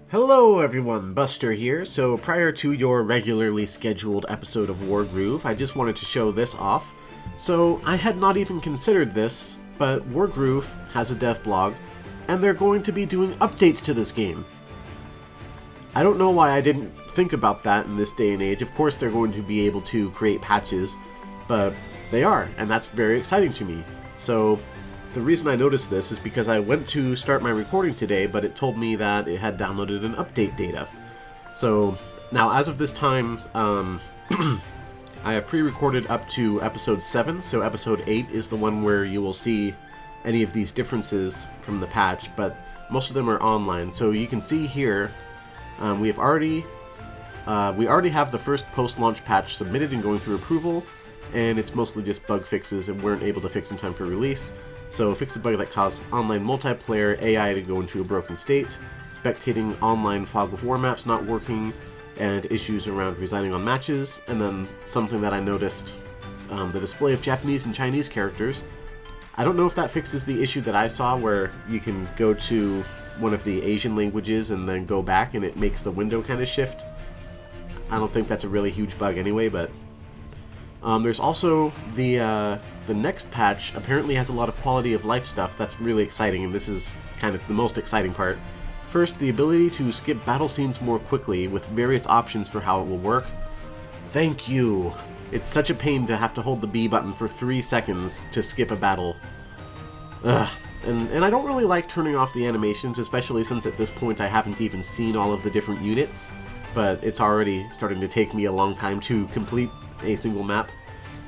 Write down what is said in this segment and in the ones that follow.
Hello everyone, Buster here. So prior to your regularly scheduled episode of Wargroove, I just wanted to show this off. So I had not even considered this, but Wargroove has a dev blog, and they're going to be doing updates to this game. I don't know why I didn't think about that in this day and age. Of course they're going to be able to create patches, but they are, and that's very exciting to me. So the reason I noticed this is because I went to start my recording today, but it told me that it had downloaded an update data. So now as of this time, I have pre-recorded up to episode 7, so episode 8 is the one where you will see any of these differences from the patch, but most of them are online. So you can see here, we already have the first post-launch patch submitted and going through approval, and it's mostly just bug fixes that weren't able to fix in time for release. So fix a bug that caused online multiplayer AI to go into a broken state, spectating online fog of war maps not working, and issues around resigning on matches, and then something that I noticed, the display of Japanese and Chinese characters. I don't know if that fixes the issue that I saw where you can go to one of the Asian languages and then go back and it makes the window kind of shift. I don't think that's a really huge bug anyway, but there's also the next patch apparently has a lot of quality of life stuff that's really exciting, and this is kind of the most exciting part. First, the ability to skip battle scenes more quickly with various options for how it will work. Thank you! It's such a pain to have to hold the B button for 3 seconds to skip a battle. Ugh. And I don't really like turning off the animations, especially since at this point I haven't even seen all of the different units, but it's already starting to take me a long time to complete a single map.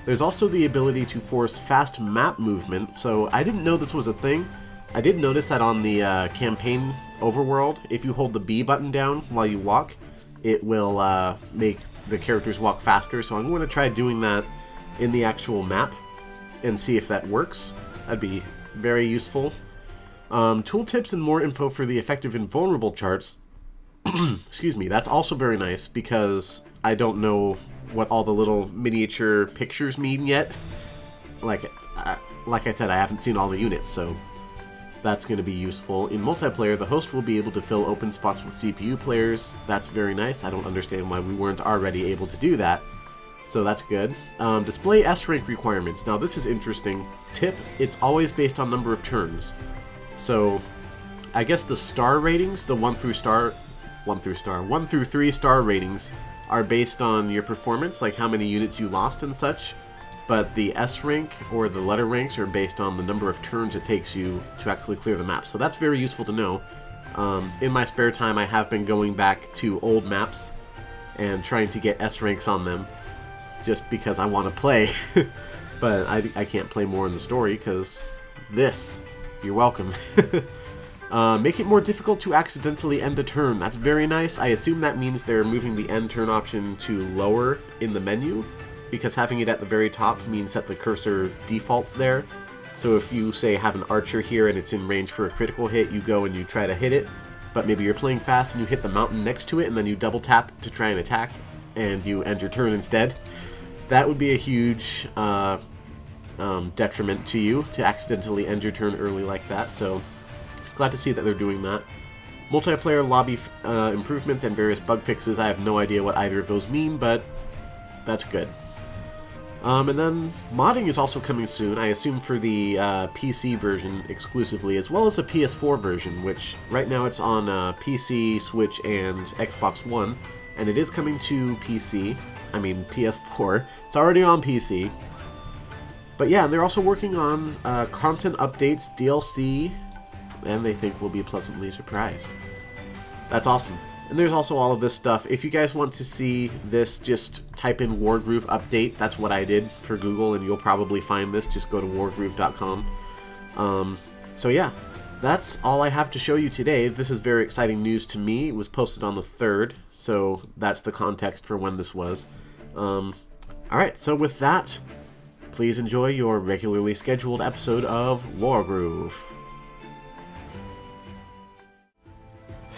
There's also the ability to force fast map movement, so I didn't know this was a thing. I did notice that on the campaign overworld, if you hold the B button down while you walk, it will make the characters walk faster, so I'm going to try doing that in the actual map and see if that works. That'd be very useful. Tooltips and more info for the effective and vulnerable charts. Excuse me, that's also very nice because I don't know what all the little miniature pictures mean yet. Like I said, I haven't seen all the units, so that's going to be useful. In multiplayer, the host will be able to fill open spots with CPU players. That's very nice. I don't understand why we weren't already able to do that, so that's good. Display S-rank requirements. Now this is interesting. Tip, it's always based on number of turns. So I guess the star ratings, the 1 through 3 star ratings, are based on your performance, like how many units you lost and such, but the S rank or the letter ranks are based on the number of turns it takes you to actually clear the map. So that's very useful to know. In my spare time I have been going back to old maps and trying to get S ranks on them just because I want to play. But I can't play more in the story because this, you're welcome. Make it more difficult to accidentally end a turn. That's very nice. I assume that means they're moving the end turn option to lower in the menu, because having it at the very top means that the cursor defaults there. So if you, say, have an archer here and it's in range for a critical hit, you go and you try to hit it, but maybe you're playing fast and you hit the mountain next to it and then you double tap to try and attack, and you end your turn instead. That would be a huge detriment to you, to accidentally end your turn early like that, so glad to see that they're doing that. Multiplayer lobby improvements and various bug fixes. I have no idea what either of those mean, but that's good. And then modding is also coming soon, I assume for the PC version exclusively, as well as a PS4 version, which right now it's on PC, Switch, and Xbox One, and it is coming to PS4. It's already on PC. But yeah, they're also working on content updates, DLC, and they think we'll be pleasantly surprised. That's awesome. And there's also all of this stuff. If you guys want to see this, just type in Wargroove update. That's what I did for Google, and you'll probably find this. Just go to wargroove.com. So yeah, that's all I have to show you today. This is very exciting news to me. It was posted on the 3rd, so that's the context for when this was. Alright, so with that, please enjoy your regularly scheduled episode of Wargroove.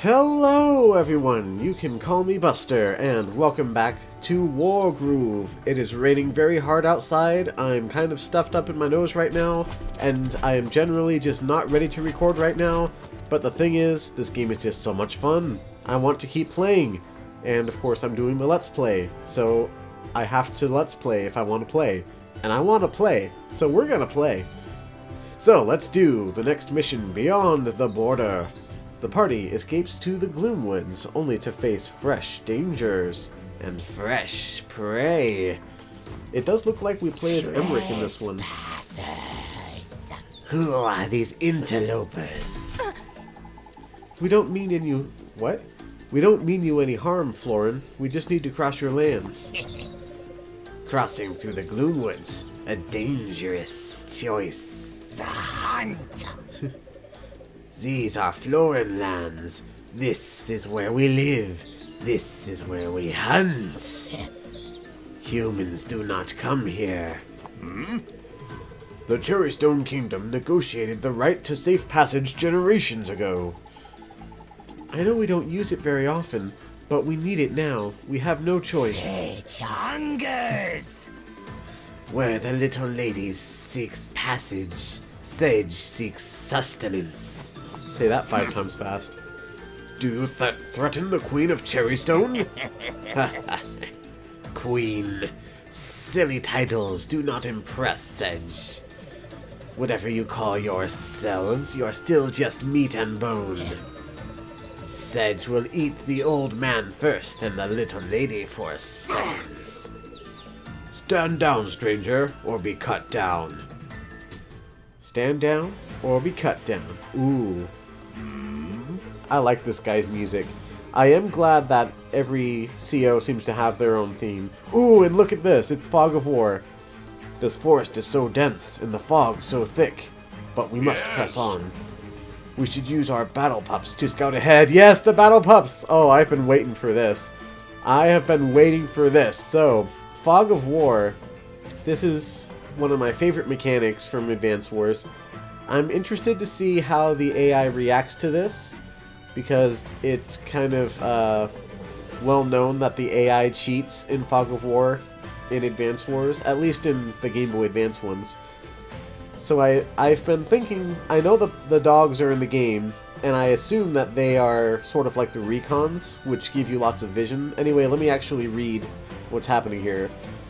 Hello everyone, you can call me Buster, and welcome back to Wargroove. It is raining very hard outside, I'm kind of stuffed up in my nose right now, and I am generally just not ready to record right now, But the thing is, this game is just so much fun. I want to keep playing. And of course I'm doing the Let's Play, so I have to Let's Play if I want to play. And I want to play, so we're gonna play. So let's do the next mission, Beyond the Border. The party escapes to the Gloomwoods, only to face fresh dangers and fresh prey. It does look like we play as Emeric in this one. Who are these interlopers? We don't mean any... What? We don't mean you any harm, Florin. We just need to cross your lands. Crossing through the Gloomwoods, a dangerous choice. The hunt! These are Florin lands. This is where we live. This is where we hunt. Humans do not come here. The Cherrystone Kingdom negotiated the right to safe passage generations ago. I know we don't use it very often, but we need it now. We have no choice. Sage hungers! Where the little lady seeks passage, Sage seeks sustenance. Say that 5 times fast. Do you threaten the Queen of Cherrystone? Queen. Silly titles do not impress, Sedge. Whatever you call yourselves, you're still just meat and bone. Sedge will eat the old man first and the little lady for seconds. Stand down, stranger, or be cut down. Stand down or be cut down. Ooh. I like this guy's music. I am glad that every CO seems to have their own theme. Ooh, and look at this. It's Fog of War. This forest is so dense and the fog so thick, but we must press on. We should use our Battlepups to scout ahead. Yes, the Battlepups! Oh, I've been waiting for this. I have been waiting for this. So, Fog of War. This is one of my favorite mechanics from Advance Wars. I'm interested to see how the AI reacts to this, because it's kind of well known that the AI cheats in Fog of War in Advance Wars, at least in the Game Boy Advance ones. So I've been thinking, I know the dogs are in the game, and I assume that they are sort of like the recons, which give you lots of vision. Anyway, let me actually read what's happening here.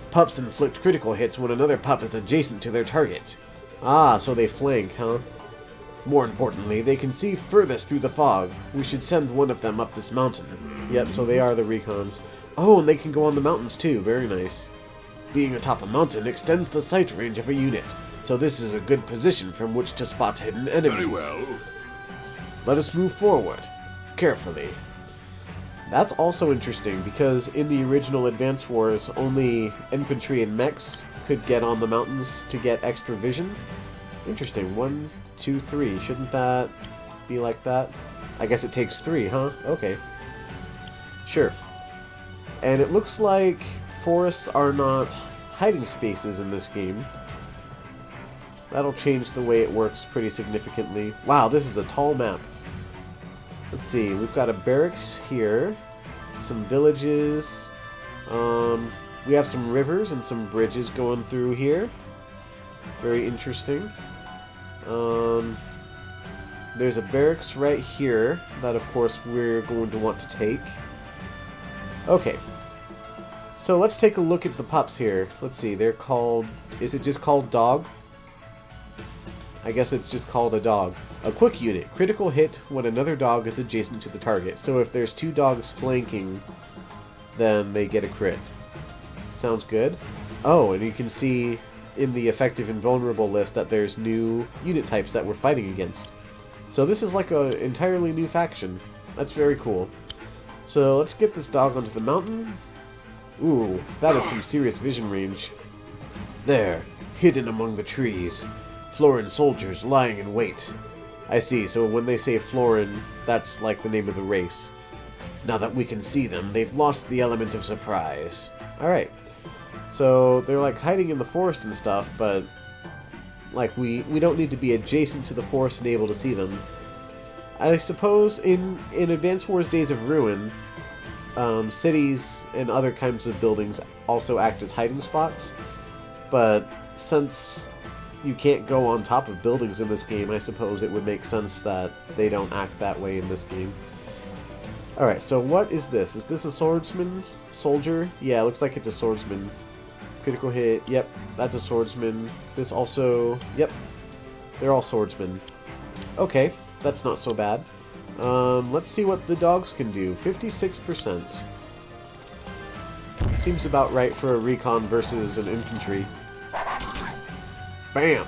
Pups inflict critical hits when another pup is adjacent to their target. Ah, so they flank, huh? More importantly, they can see furthest through the fog. We should send one of them up this mountain. Yep, so they are the recons. Oh, and they can go on the mountains too. Very nice. Being atop a mountain extends the sight range of a unit, so this is a good position from which to spot hidden enemies. Very well. Let us move forward. Carefully. That's also interesting, because in the original Advance Wars, only infantry and mechs could get on the mountains to get extra vision. Interesting. 1, 2, 3. Shouldn't that be like that? I guess it takes 3, huh? Okay. Sure. And it looks like forests are not hiding spaces in this game. That'll change the way it works pretty significantly. Wow, this is a tall map. Let's see, we've got a barracks here, some villages, we have some rivers and some bridges going through here. Very interesting. There's a barracks right here that of course we're going to want to take. Okay. So let's take a look at the pups here. Let's see, they're called... Is it just called dog? I guess it's just called a dog. A quick unit. Critical hit when another dog is adjacent to the target. So if there's 2 dogs flanking, then they get a crit. Sounds good. Oh, and you can see in the effective and vulnerable list that there's new unit types that we're fighting against. So this is like an entirely new faction. That's very cool. So let's get this dog onto the mountain. Ooh, that is some serious vision range. There, hidden among the trees. Florin soldiers lying in wait. I see, so when they say Florin, that's like the name of the race. Now that we can see them, they've lost the element of surprise. Alright. So, they're like hiding in the forest and stuff, but like we don't need to be adjacent to the forest and able to see them. I suppose in Advance Wars Days of Ruin, cities and other kinds of buildings also act as hiding spots, but since you can't go on top of buildings in this game, I suppose it would make sense that they don't act that way in this game. Alright, so what is this? Is this a swordsman? Soldier? Yeah, it looks like it's a swordsman. Critical hit, yep, that's a swordsman. Is this also... Yep, they're all swordsmen. Okay, that's not so bad. Let's see what the dogs can do. 56%. Seems about right for a recon versus an infantry. Bam!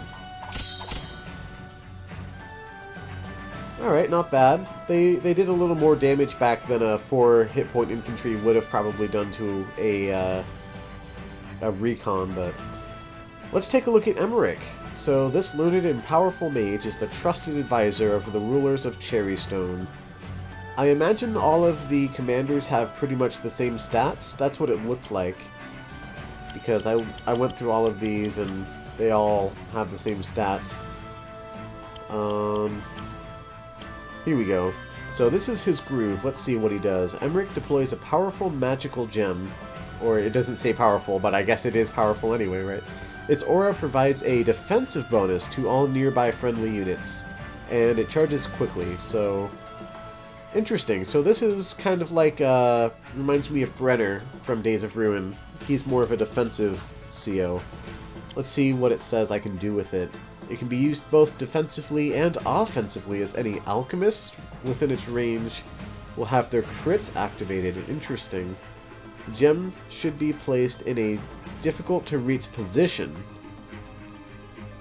Alright, not bad. They did a little more damage back than a 4 hit point infantry would have probably done to a recon, but... Let's take a look at Emeric. So, this learned and powerful mage is the trusted advisor of the rulers of Cherrystone. I imagine all of the commanders have pretty much the same stats. That's what it looked like. Because I went through all of these and they all have the same stats. Here we go. So this is his groove. Let's see what he does. Emeric deploys a powerful magical gem. Or it doesn't say powerful, but I guess it is powerful anyway, right? Its aura provides a defensive bonus to all nearby friendly units. And it charges quickly, so... Interesting. So this is kind of like, reminds me of Brenner from Days of Ruin. He's more of a defensive CO. Let's see what it says I can do with it. It can be used both defensively and offensively, as any alchemist within its range will have their crits activated. Interesting. The gem should be placed in a difficult-to-reach position.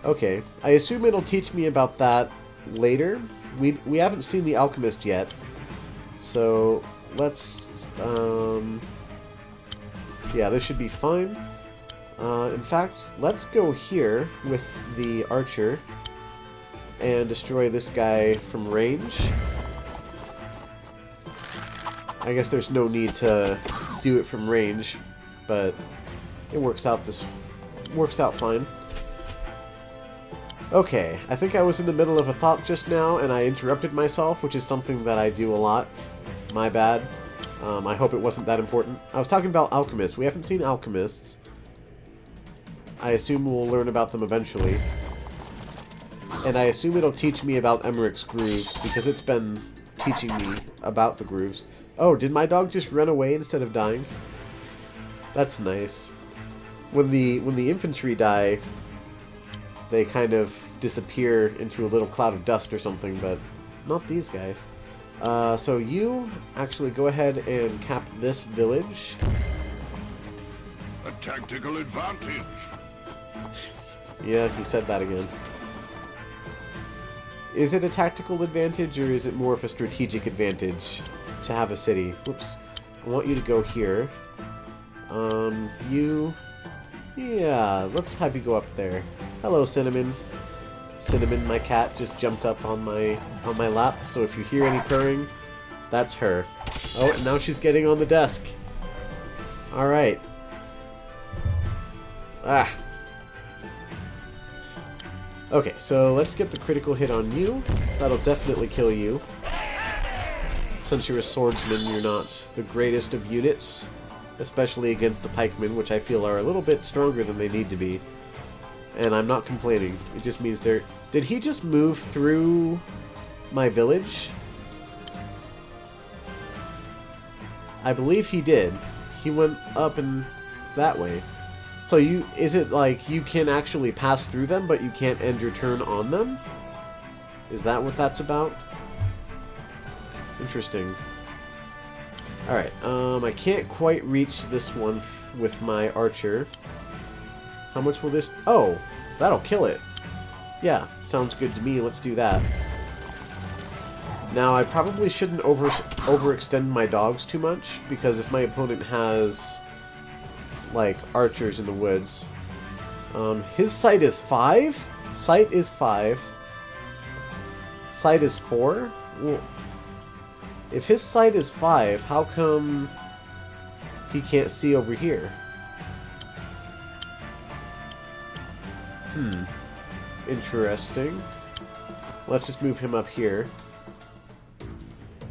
Okay, I assume it'll teach me about that later. We haven't seen the alchemist yet, so let's... yeah, this should be fine. In fact, let's go here with the archer and destroy this guy from range. I guess there's no need to do it from range, but it works out fine. Okay, I think I was in the middle of a thought just now and I interrupted myself, which is something that I do a lot. My bad. I hope it wasn't that important. I was talking about alchemists. We haven't seen alchemists. I assume we'll learn about them eventually. And I assume it'll teach me about Emeric's groove, because it's been teaching me about the grooves. Oh, did my dog just run away instead of dying? That's nice. When the infantry die, they kind of disappear into a little cloud of dust or something, but not these guys. So you actually go ahead and cap this village. A tactical advantage. Yeah, he said that again. Is it a tactical advantage, or is it more of a strategic advantage to have a city? Whoops. I want you to go here. You... Yeah, let's have you go up there. Hello, Cinnamon. Cinnamon, my cat, just jumped up on my lap, so if you hear any purring, that's her. Oh, and now she's getting on the desk. Alright. Ah. Okay, so let's get the critical hit on you. That'll definitely kill you. Since you're a swordsman, you're not the greatest of units, especially against the pikemen, which I feel are a little bit stronger than they need to be. And I'm not complaining. It just means they're... Did he just move through my village? I believe he did. He went up and that way. So you... Is it like you can actually pass through them, but you can't end your turn on them? Is that what that's about? Interesting. Alright, I can't quite reach this one with my archer. How much will this... Oh, that'll kill it. Yeah, sounds good to me. Let's do that. Now, I probably shouldn't overextend my dogs too much, because if my opponent has, like, archers in the woods... his sight is 5? Sight is 5. Sight is 4? Well, if his sight is 5, how come he can't see over here? Interesting. Let's just move him up here.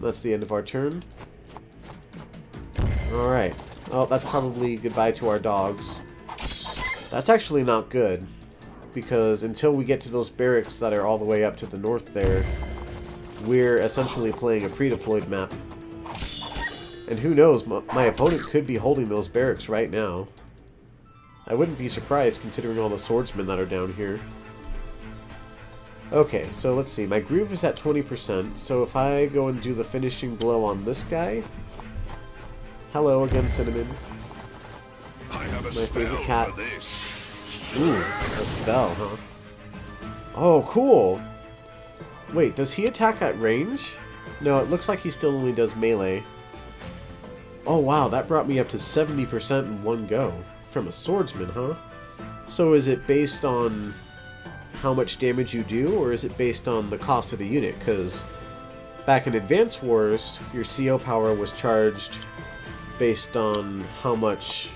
That's the end of our turn. Alright. Oh, that's probably goodbye to our dogs. That's actually not good, because until we get to those barracks that are all the way up to the north there, we're essentially playing a pre-deployed map. And who knows, my opponent could be holding those barracks right now. I wouldn't be surprised considering all the swordsmen that are down here. Okay, so let's see. My groove is at 20%, so if I go and do the finishing blow on this guy... Hello again, Cinnamon. I have a My favorite cat. for this. Ooh, a spell, huh? Oh, cool! Wait, does he attack at range? No, it looks like he still only does melee. Oh wow, that brought me up to 70% in one go. From a swordsman, huh? So is it based on how much damage you do, or is it based on the cost of the unit? Because back in Advance Wars, your CO power was charged based on how much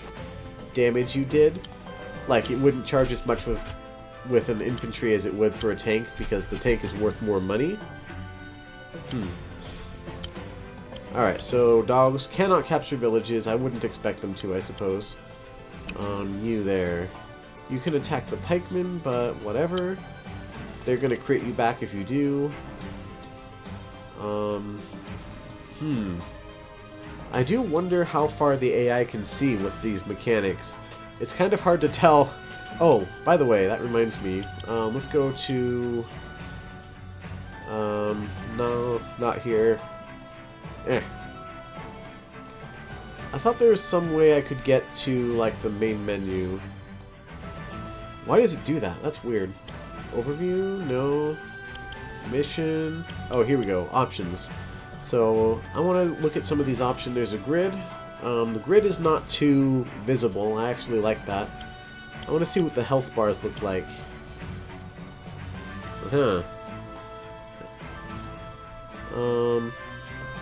damage you did. Like, it wouldn't charge as much with an infantry as it would for a tank, because the tank is worth more money. Alright, so dogs cannot capture villages. I wouldn't expect them to, I suppose. On you there. You can attack the pikemen, but whatever. They're gonna crit you back if you do. I do wonder how far the AI can see with these mechanics. It's kind of hard to tell. Oh, by the way, that reminds me. Let's go to... no, not here. I thought there was some way I could get to, like, the main menu. Why does it do that? That's weird. Overview? No. Mission? Oh, here we go. Options. So, I want to look at some of these options. There's a grid. The grid is not too visible. I actually like that. I want to see what the health bars look like.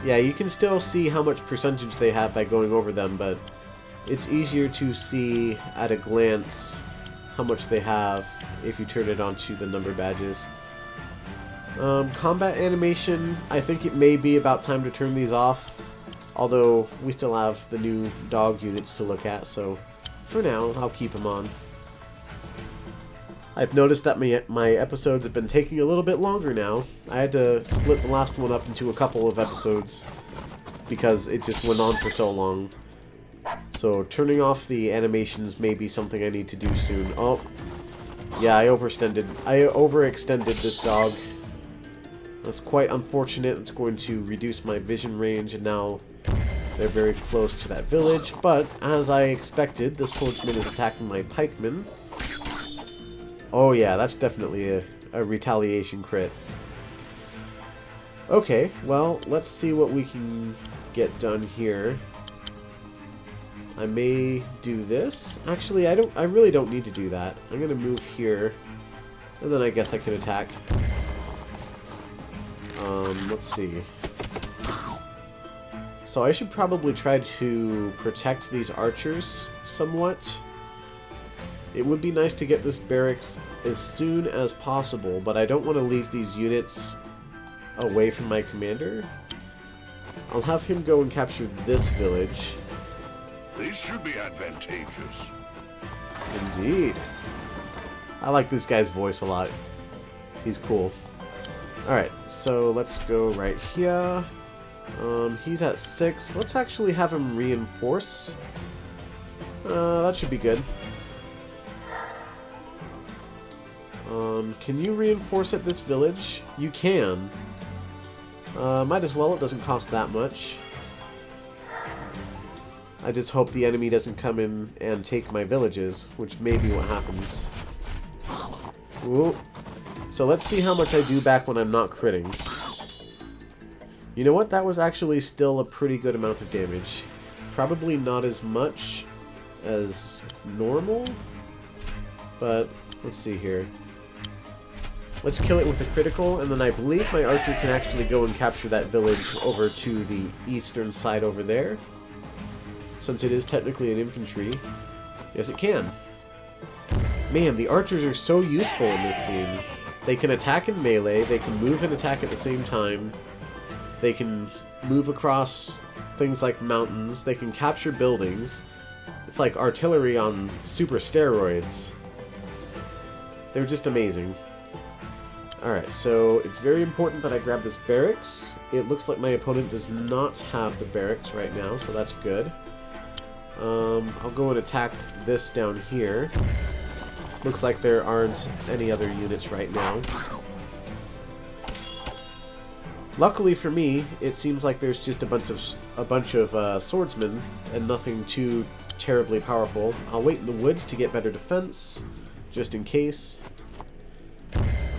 Yeah, you can still see how much percentage they have by going over them, but it's easier to see at a glance how much they have if you turn it onto the number badges. Combat animation, I think it may be about time to turn these off, although we still have the new dog units to look at, so for now, I'll keep them on. I've noticed that my episodes have been taking a little bit longer now. I had to split the last one up into a couple of episodes because it just went on for so long. So turning off the animations may be something I need to do soon. Oh, yeah, I overextended this dog. That's quite unfortunate. It's going to reduce my vision range, and now they're very close to that village. But as I expected, this swordsman is attacking my pikemen. Oh yeah, that's definitely a retaliation crit. Okay, well, let's see what we can get done here. I may do this. Actually, I really don't need to do that. I'm gonna move here, and then I guess I can attack. Let's see. So I should probably try to protect these archers somewhat. It would be nice to get this barracks as soon as possible, but I don't want to leave these units away from my commander. I'll have him go and capture this village. This should be advantageous. Indeed. I like this guy's voice a lot. He's cool. Alright, so let's go right here. He's at 6. Let's actually have him reinforce. That should be good. Can you reinforce at this village? You can. Might as well, it doesn't cost that much. I just hope the enemy doesn't come in and take my villages, which may be what happens. Ooh. So let's see how much I do back when I'm not critting. You know what? That was actually still a pretty good amount of damage. Probably not as much as normal, but let's see here. Let's kill it with a critical, and then I believe my archer can actually go and capture that village over to the eastern side over there. Since it is technically an infantry. Yes, it can. Man, the archers are so useful in this game. They can attack in melee, they can move and attack at the same time. They can move across things like mountains, they can capture buildings. It's like artillery on super steroids. They're just amazing. Alright, so it's very important that I grab this barracks. It looks like my opponent does not have the barracks right now, so that's good. I'll go and attack this down here. Looks like there aren't any other units right now. Luckily for me, it seems like there's just a bunch of swordsmen and nothing too terribly powerful. I'll wait in the woods to get better defense, just in case.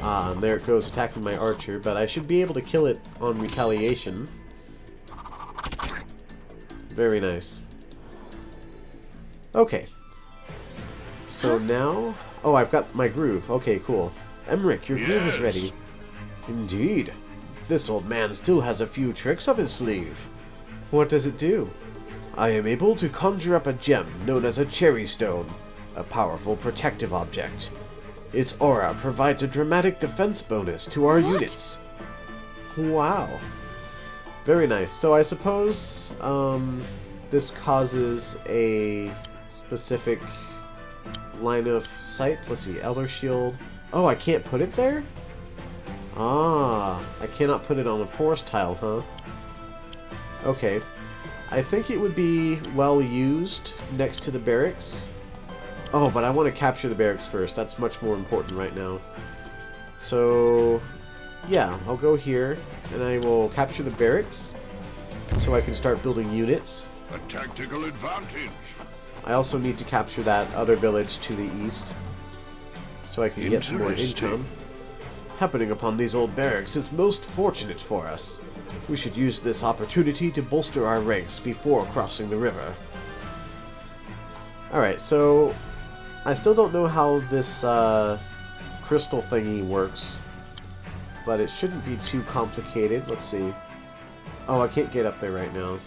And there it goes attacking my archer, but I should be able to kill it on retaliation. Very nice. Okay. So now... Oh, I've got my groove. Okay, cool. Emeric, your groove is ready. Indeed. This old man still has a few tricks up his sleeve. What does it do? I am able to conjure up a gem known as a cherry stone, a powerful protective object. Its aura provides a dramatic defense bonus to our units. Wow. Very nice. So I suppose this causes a specific line of sight. Let's see, Elder Shield. Oh, I can't put it there? Ah, I cannot put it on a forest tile, huh? Okay. I think it would be well used next to the barracks. Oh, but I want to capture the barracks first. That's much more important right now. So, yeah, I'll go here, and I will capture the barracks, so I can start building units. A tactical advantage. I also need to capture that other village to the east, so I can get some more income. Happening upon these old barracks is most fortunate for us. We should use this opportunity to bolster our ranks before crossing the river. Alright, so I still don't know how this crystal thingy works, but it shouldn't be too complicated. Let's see. Oh, I can't get up there right now.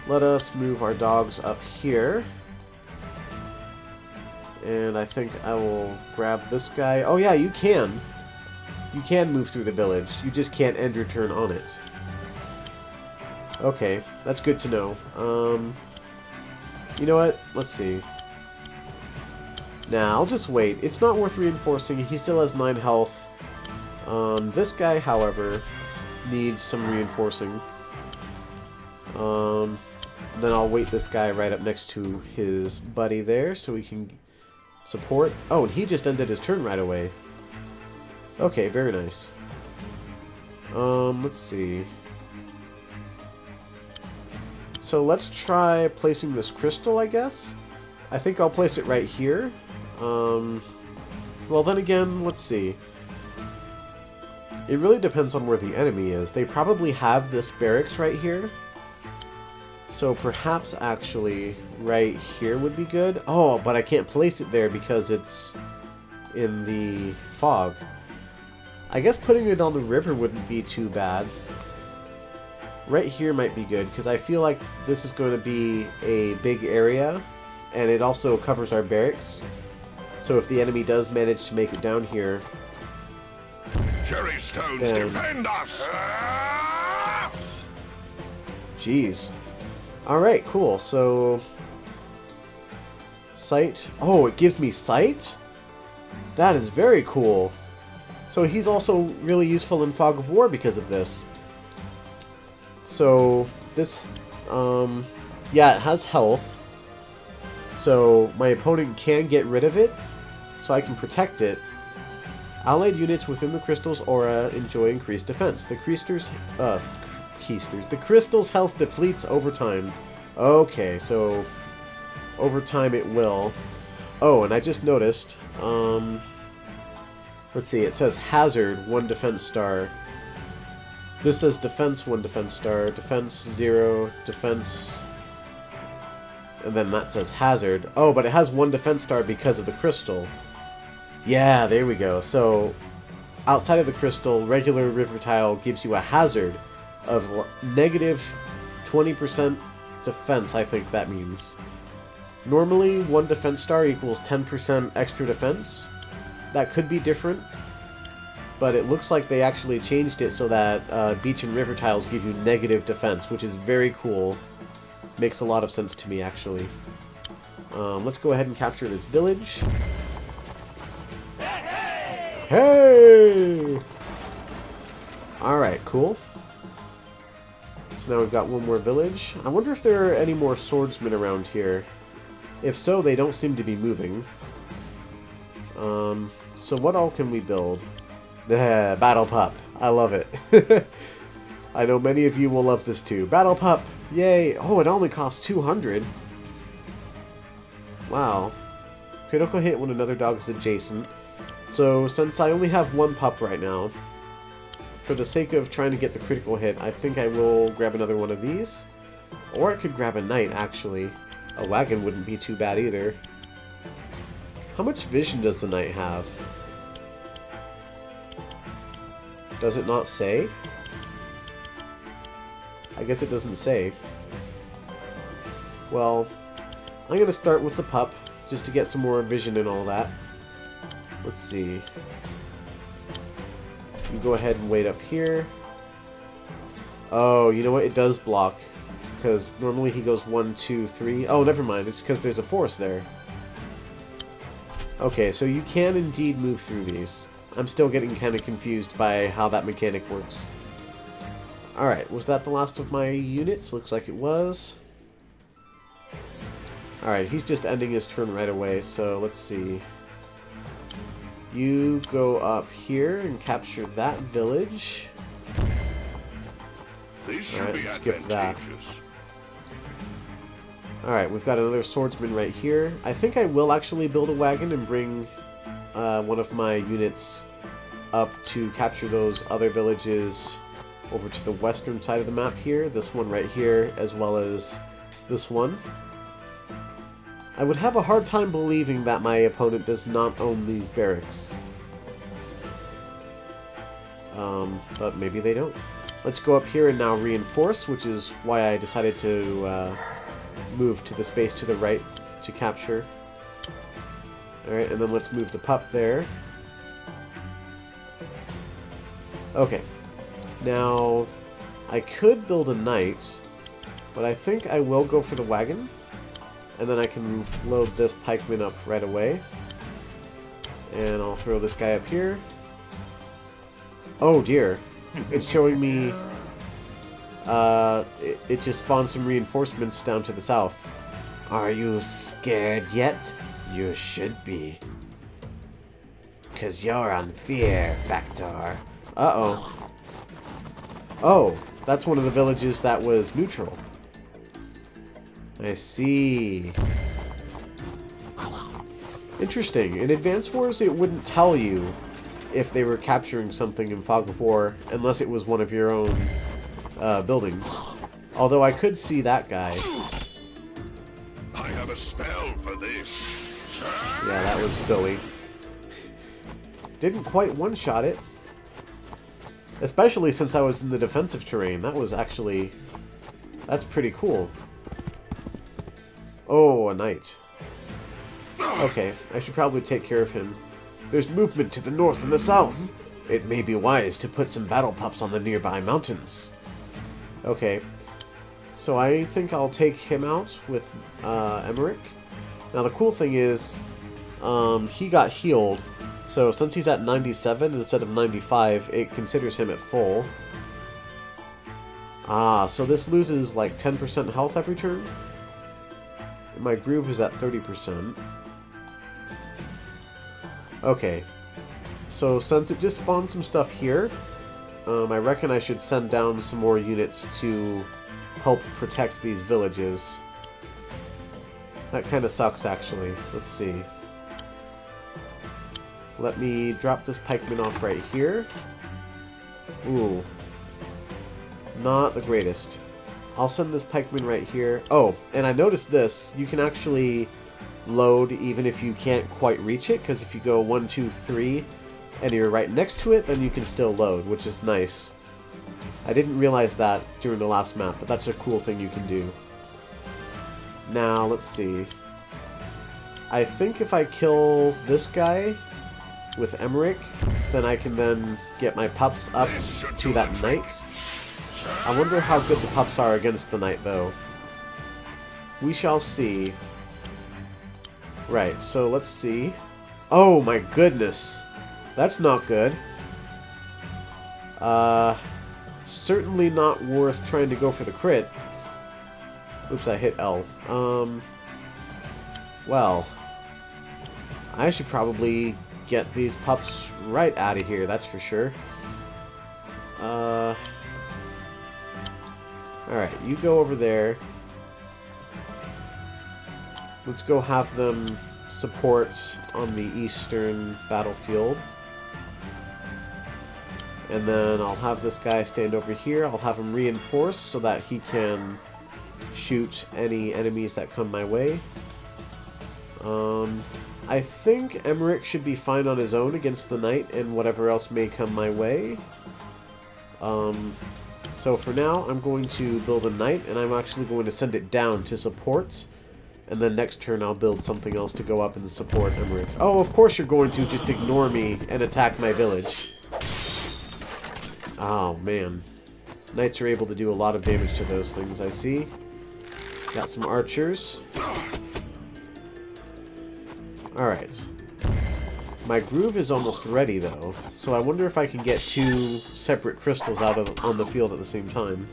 Let us move our dogs up here. And I think I will grab this guy. Oh yeah, you can. You can move through the village. You just can't end your turn on it. Okay, that's good to know. You know what? Let's see. Nah, I'll just wait. It's not worth reinforcing. He still has 9 health. This guy, however, needs some reinforcing. Then I'll wait this guy right up next to his buddy there so we can support. Oh, and he just ended his turn right away. Okay, very nice. Let's see. So let's try placing this crystal, I guess. I think I'll place it right here. Well, then again, let's see. It really depends on where the enemy is. They probably have this barracks right here. So perhaps actually right here would be good. Oh, but I can't place it there because it's in the fog. I guess putting it on the river wouldn't be too bad. Right here might be good because I feel like this is going to be a big area and it also covers our barracks. So if the enemy does manage to make it down here, Cherry stones defend us! Jeez. Alright, cool. So sight. Oh, it gives me sight? That is very cool. So he's also really useful in Fog of War because of this. So this, yeah, it has health. So my opponent can get rid of it, so I can protect it. Allied units within the crystal's aura enjoy increased defense. The crystal's health depletes over time. Okay, so over time it will. Oh, and I just noticed, let's see, it says hazard 1 defense star. This says defense 1 defense star, defense 0, defense, and then that says hazard. Oh, but it has 1 defense star because of the crystal. Yeah, there we go. So outside of the crystal, regular river tile gives you a hazard of negative 20% defense, I think that means. Normally, 1 defense star equals 10% extra defense. That could be different, but it looks like they actually changed it so that beach and river tiles give you negative defense, which is very cool. Makes a lot of sense to me, actually. Let's go ahead and capture this village. Hey! Alright, cool. So now we've got one more village. I wonder if there are any more swordsmen around here. If so, they don't seem to be moving. So what all can we build? Battle Pup. I love it. I know many of you will love this too. Battle Pup! Yay! Oh, it only costs 200. Wow. Critical hit when another dog is adjacent. So, since I only have one pup right now, for the sake of trying to get the critical hit, I think I will grab another one of these. Or I could grab a knight, actually. A wagon wouldn't be too bad either. How much vision does the knight have? Does it not say? I guess it doesn't say. Well, I'm going to start with the pup, just to get some more vision and all that. Let's see. You go ahead and wait up here. Oh, you know what? It does block. Because normally he goes 1, 2, 3. Oh, never mind. It's because there's a forest there. Okay, so you can indeed move through these. I'm still getting kind of confused by how that mechanic works. Alright, was that the last of my units? Looks like it was. Alright, he's just ending his turn right away, so let's see. You go up here and capture that village. These should be skip that. advantageous. Alright, we've got another swordsman right here. I think I will actually build a wagon and bring one of my units up to capture those other villages over to the western side of the map here. This one right here, as well as this one. I would have a hard time believing that my opponent does not own these barracks. But maybe they don't. Let's go up here and now reinforce, which is why I decided to move to the space to the right to capture. Alright, and then let's move the pup there. Okay. Now, I could build a knight, but I think I will go for the wagon. And then I can load this pikeman up right away. And I'll throw this guy up here. Oh dear. It's showing me... it just spawned some reinforcements down to the south. Are you scared yet? You should be. 'Cause you're on fear factor. Uh-oh. Oh, that's one of the villages that was neutral. I see. Interesting. In Advance Wars, it wouldn't tell you if they were capturing something in Fog of War, unless it was one of your own buildings. Although I could see that guy. I have a spell for this. Yeah, that was silly. Didn't quite one-shot it. Especially since I was in the defensive terrain. That was actually... That's pretty cool. Oh, a knight. Okay, I should probably take care of him. There's movement to the north and the south. It may be wise to put some battle pups on the nearby mountains. Okay. So I think I'll take him out with Emeric. Now the cool thing is, he got healed. So since he's at 97 instead of 95, it considers him at full. Ah, so this loses like 10% health every turn? My groove is at 30%. Okay. So since it just spawned some stuff here, I reckon I should send down some more units to help protect these villages. That kind of sucks, actually. Let's see. Let me drop this pikeman off right here. Ooh. Not the greatest. I'll send this pikeman right here. Oh, and I noticed this. You can actually load even if you can't quite reach it, because if you go 1, 2, 3, and you're right next to it, then you can still load, which is nice. I didn't realize that during the last map, but that's a cool thing you can do. Now, let's see. I think if I kill this guy with Emeric, then I can then get my pups up to that knight. I wonder how good the pups are against the knight, though. We shall see. Right, so let's see. Oh my goodness! That's not good. Certainly not worth trying to go for the crit. Oops, I hit L. Well, I should probably get these pups right out of here, that's for sure. Alright, you go over there. Let's go have them support on the eastern battlefield. And then I'll have this guy stand over here. I'll have him reinforce so that he can shoot any enemies that come my way. I think Emeric should be fine on his own against the knight and whatever else may come my way. So for now, I'm going to build a knight, and I'm actually going to send it down to support. And then next turn, I'll build something else to go up and support Emeric. Oh, of course you're going to just ignore me and attack my village. Oh, man. Knights are able to do a lot of damage to those things, I see. Got some archers. Alright. My groove is almost ready, though, so I wonder if I can get 2 separate crystals out on the field at the same time.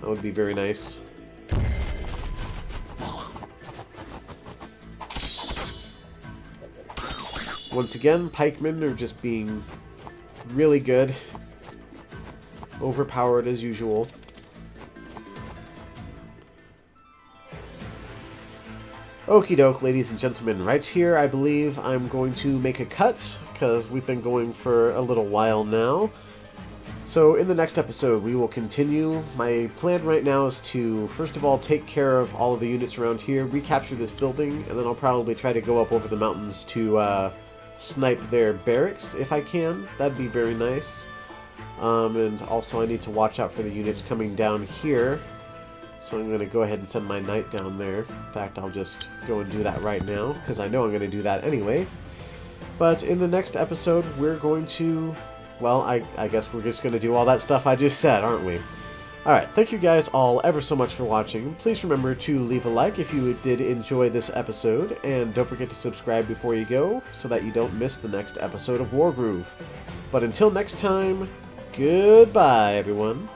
That would be very nice. Once again, pikemen are just being really good. Overpowered as usual. Okie doke, ladies and gentlemen, right here I believe I'm going to make a cut, because we've been going for a little while now. So in the next episode we will continue. My plan right now is to first of all take care of all of the units around here, recapture this building, and then I'll probably try to go up over the mountains to snipe their barracks if I can. That'd be very nice. And also I need to watch out for the units coming down here. So I'm going to go ahead and send my knight down there. In fact, I'll just go and do that right now, because I know I'm going to do that anyway. But in the next episode, we're going to... Well, I guess we're just going to do all that stuff I just said, aren't we? Alright, thank you guys all ever so much for watching. Please remember to leave a like if you did enjoy this episode, and don't forget to subscribe before you go, so that you don't miss the next episode of Wargroove. But until next time, goodbye, everyone.